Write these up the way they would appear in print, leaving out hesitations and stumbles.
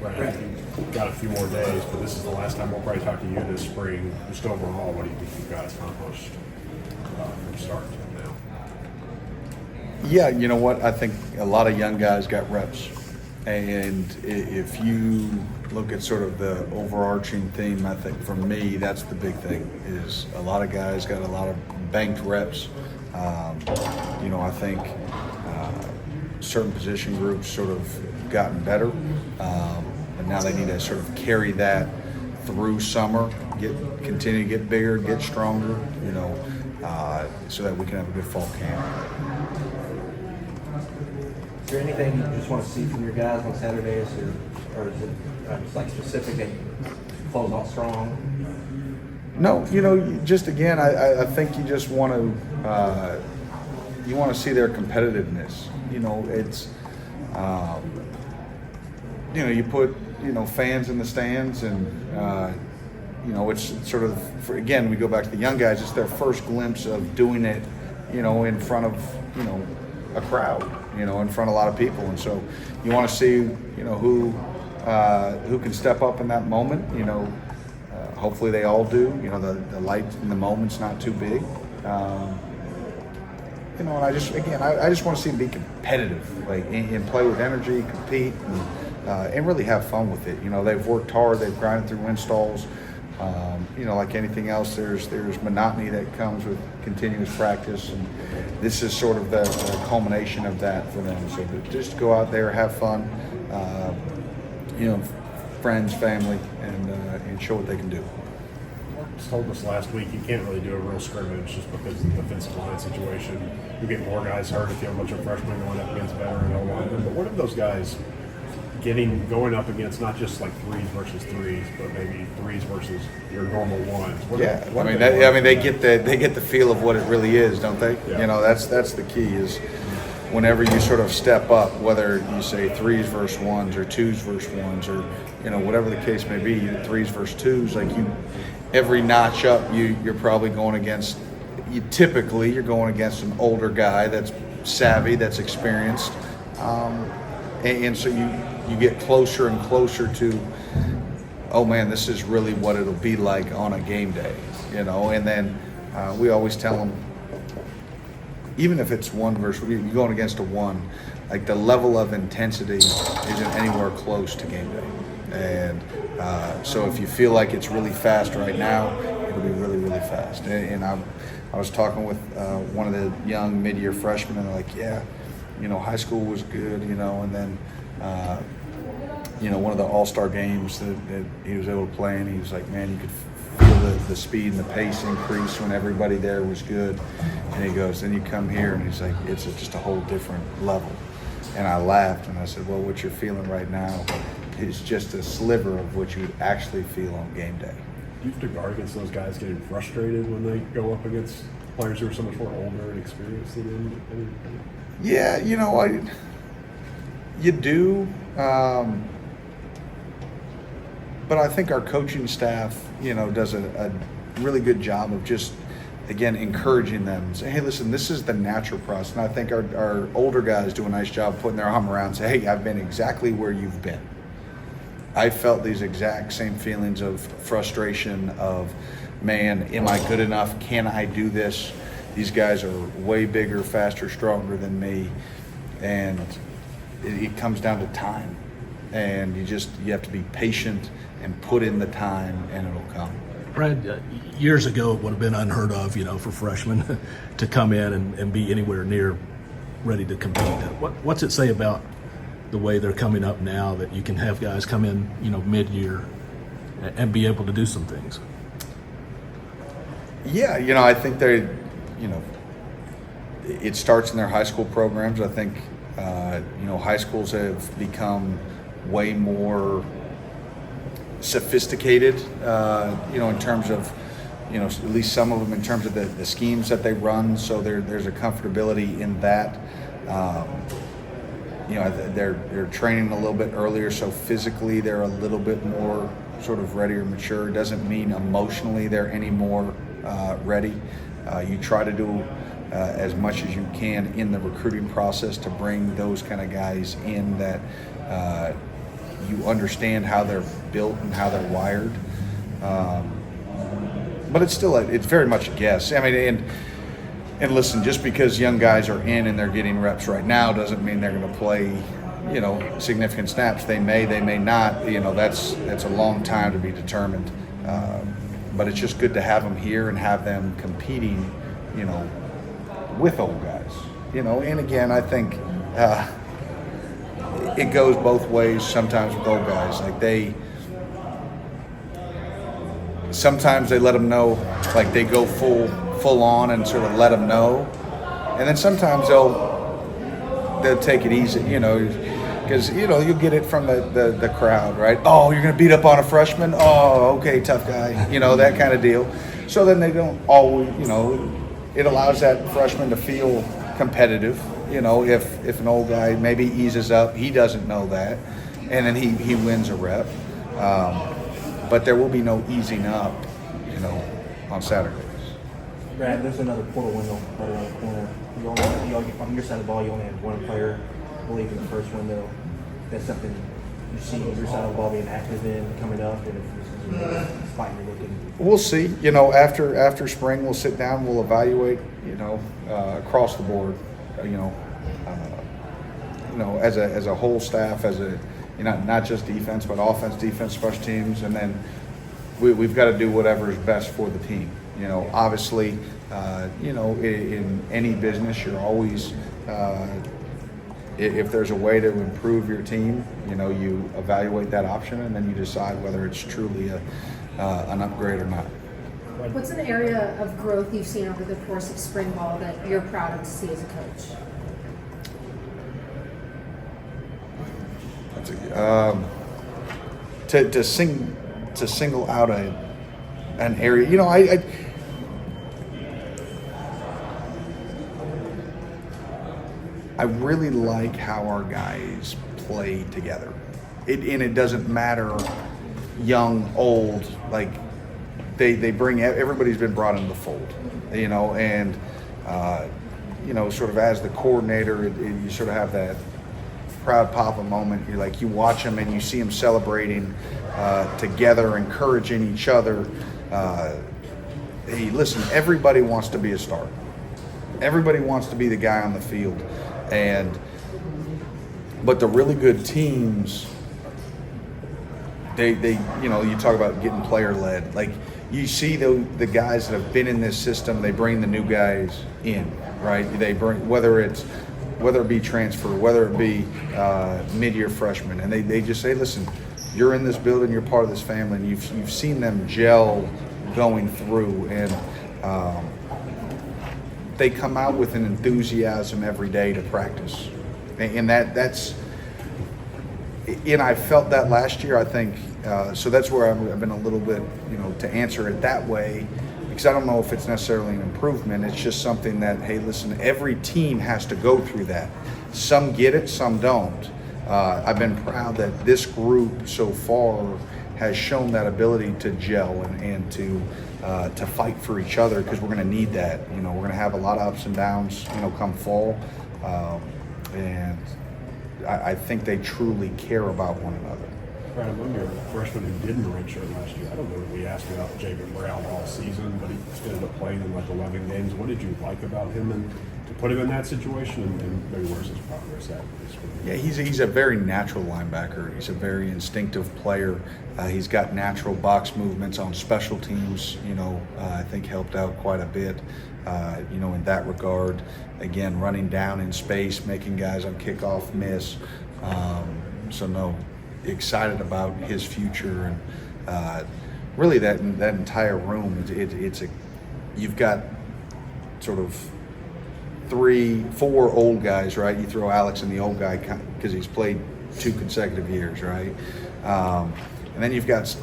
Brad, you've got a few more days, but this is the last time we'll probably talk to you this spring. Just overall, what do you think you guys accomplished from start to now? Yeah, you know what? I think a lot of young guys got reps. And if you look at sort of the overarching theme, I think for me, that's the big thing, is a lot of guys got a lot of banked reps. I think certain position groups sort of gotten better, and now they need to sort of carry that through summer, continue to get bigger, get stronger, so that we can have a good fall camp. Is there anything you just want to see from your guys on Saturdays, or is it like specific that you close out strong? No, just again, I think you just want to see their competitiveness. It's you put fans in the stands, and it's sort of again, we go back to the young guys. It's their first glimpse of doing it, in front of a crowd, in front of a lot of people, and so you want to see who can step up in that moment. Hopefully they all do. The light in the moment's not too big. And I just want to see them be competitive, like and play with energy, compete, and really have fun with it. They've worked hard, they've grinded through installs. Like anything else, there's monotony that comes with continuous practice, and this is sort of the culmination of that for them. So just go out there, have fun, friends, family, and show what they can do. Marcus told us last week you can't really do a real scrimmage just because of the defensive line situation. You get more guys hurt if you have a bunch of freshmen going up against veteran O-linemen. But what are those guys going up against, not just like threes versus threes, but maybe threes versus your normal ones? They get the feel of what it really is, don't they? Yeah. That's the key, is whenever you sort of step up, whether you say threes versus ones or twos versus ones, or whatever the case may be, threes versus twos, every notch up you're probably going against. You're going against an older guy that's savvy, that's experienced, and so you get closer and closer to, oh man, this is really what it'll be like on a game day, and then we always tell them, even if it's one versus, you're going against a one, like the level of intensity isn't anywhere close to game day. And so if you feel like it's really fast right now, it'll be really, really fast. And I was talking with one of the young mid-year freshmen, and they're like, yeah, high school was good, and then one of the all-star games that he was able to play in, he was like, man, you could feel the speed and the pace increase when everybody there was good. And he goes, then you come here, and he's like, it's just a whole different level. And I laughed, and I said, well, what you're feeling right now is just a sliver of what you would actually feel on game day. Do you have to guard against those guys getting frustrated when they go up against players who are so much more older and experienced than them? Yeah, you do. But I think our coaching staff, does a really good job of just, again, encouraging them and say, hey, listen, this is the natural process. And I think our older guys do a nice job putting their arm around and say, hey, I've been exactly where you've been. I felt these exact same feelings of frustration of, man, am I good enough? Can I do this? These guys are way bigger, faster, stronger than me. And it comes down to time. And you have to be patient and put in the time, and it'll come. Brad, years ago it would have been unheard of, for freshmen to come in and be anywhere near ready to compete. What's it say about the way they're coming up now that you can have guys come in, mid-year and be able to do some things? Yeah, I think it starts in their high school programs. I think, high schools have become way more sophisticated, in terms of, at least some of them in terms of the schemes that they run. So there's a comfortability in that. They're training a little bit earlier, so physically they're a little bit more sort of ready or mature. Doesn't mean emotionally they're any more ready. You try to do as much as you can in the recruiting process to bring those kind of guys in that you understand how they're built and how they're wired. But it's still it's very much a guess. I mean, and listen, just because young guys are in and they're getting reps right now doesn't mean they're going to play, significant snaps. They may not. That's a long time to be determined. But it's just good to have them here and have them competing, with old guys. And again, I think it goes both ways sometimes with old guys. Like sometimes they let them know, like they go full on and sort of let them know, and then sometimes they'll take it easy, because you'll get it from the crowd, right? Oh, you're gonna beat up on a freshman? Oh, okay, tough guy, that kind of deal. So then they don't always, it allows that freshman to feel competitive. If an old guy maybe eases up, he doesn't know that, and then he wins a rep. But there will be no easing up, on Saturdays. Brad, there's another portal window right around the corner. On your side of the ball, you only have one player, I believe, in the first window. That's something you see your side of the ball being active in coming up, and if this is a spot you're looking. We'll see. After spring, we'll sit down, we'll evaluate, across the board, as a whole staff, not just defense, but offense, defense, special teams, and then we've got to do whatever is best for the team. Obviously, in any business, you're always, if there's a way to improve your team, you evaluate that option, and then you decide whether it's truly an upgrade or not. What's an area of growth you've seen over the course of spring ball that you're proud of to see as a coach? To single out an area, I really like how our guys play together. And it doesn't matter young, old, like they bring, everybody's been brought into the fold, and sort of as the coordinator, you sort of have that proud papa moment. You watch them and you see them celebrating together, encouraging each other. Hey, listen, everybody wants to be a star. Everybody wants to be the guy on the field. But the really good teams, they you talk about getting player led. Like you see the guys that have been in this system, they bring the new guys in, right? They bring, whether it be transfer, whether it be mid-year freshmen, and they just say, listen, you're in this building, you're part of this family, and you've seen them gel going through, and they come out with an enthusiasm every day to practice, and that's. And I felt that last year, I think. So that's where I've been a little bit, to answer it that way, because I don't know if it's necessarily an improvement. It's just something that, hey, listen, every team has to go through that. Some get it, some don't. I've been proud that this group so far has shown that ability to gel and to fight for each other, because we're going to need that. We're going to have a lot of ups and downs, come fall, and I think they truly care about one another. Brad, among your freshmen who didn't redshirt last year, I don't know that we asked about Jin Brown all season, but he ended up playing in like 11 games. What did you like about him and to put him in that situation, and maybe where's his progress at? Yeah, he's a very natural linebacker. He's a very instinctive player. He's got natural box movements on special teams, I think helped out quite a bit, in that regard. Again, running down in space, making guys on kickoff miss. Excited about his future, and really that entire room. You've got sort of 3-4 old guys, right? You throw Alex in the old guy because he's played 2 consecutive years, right? And then you've got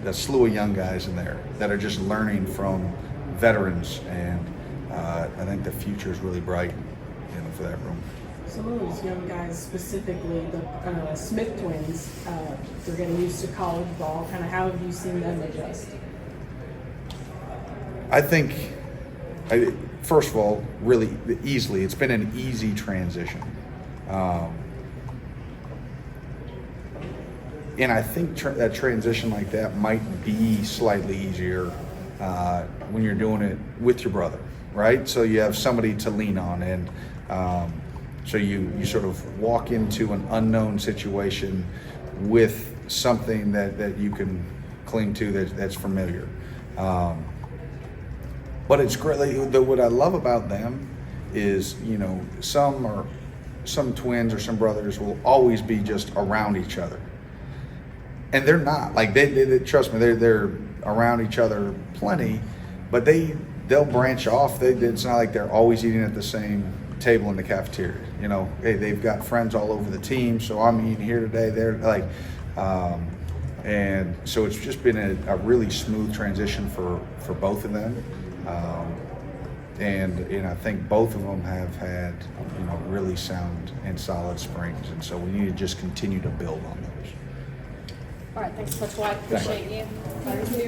a slew of young guys in there that are just learning from veterans, and I think the future is really bright, for that room. Some of those young guys, specifically the Smith twins, they're getting used to college ball. Kind of, how have you seen them adjust? I think, first of all, really easily, it's been an easy transition. And I think that transition like that might be slightly easier when you're doing it with your brother, right? So you have somebody to lean on, and so you sort of walk into an unknown situation with something that you can cling to that's familiar. But it's great. What I love about them is, some twins or some brothers will always be just around each other, and they're not like they trust me. They're around each other plenty, but they'll branch off. It's not like they're always eating at the same table in the cafeteria. Hey, they've got friends all over the team, so I'm eating here today. They're like, and so it's just been a really smooth transition for both of them. And I think both of them have had really sound and solid springs, and so we need to just continue to build on those. All right, thanks, Coach White. Appreciate you.